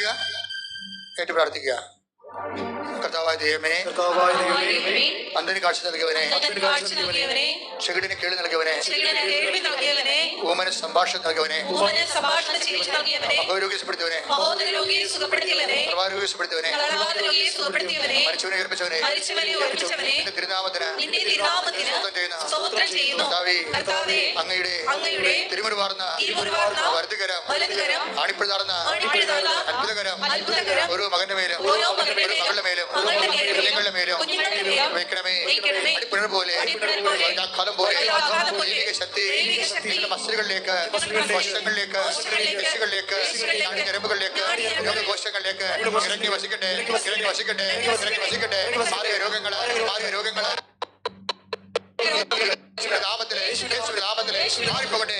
പ്രാർത്ഥിക്കുക, ഏറ്റു പ്രാർത്ഥിക്കുക. കർത്താവായ ദൈവമേ, അന്ധന് കാഴ്ച നൽകിയവനെ, ചെകിടിന് കേൾവി നൽകിയവനെ, ഊമന് സംഭാഷണം നൽകിയവനെ, അപരോഗ്യപ്പെടുത്തിയവനെ, സർവാരോഗ്യപ്പെടുത്തിയവനെ, മരിച്ചവനെ ഉയർപ്പിച്ചവനെ, നിന്റെ തിരുനാമത്തിന് സ്തോത്രം ചെയ്യുന്നു. കർത്താവേ, അങ്ങയുടെ തിരുമുറിവാർന്ന വലതുകരം, ആണിപ്പിഴതാർന്ന അത്ഭുതകരം ഓരോ മകന്റെ മേലും മകളുടെ മേലും കുഞ്ഞുങ്ങളുടെ മേലും വയ്ക്കണമേ. അടിപ്പിഴ പോലെ കാലം പോലെ ശക്തി മസിലുകളിലേക്ക്, വശങ്ങളിലേക്ക്, കശികളിലേക്ക്, ഞരമ്പുകളിലേക്ക്, രോഗകോശങ്ങളിലേക്ക് ഇറങ്ങി വസിക്കട്ടെ, ഇറങ്ങി വസിക്കട്ടെ, ഇറങ്ങി വസിക്കട്ടെ. മാറിയ രോഗങ്ങള്, മാറിയ രോഗങ്ങള് നാമത്തിലെ യേശുവിന്റെ നാമത്തിലെ മാറിപ്പോകട്ടെ.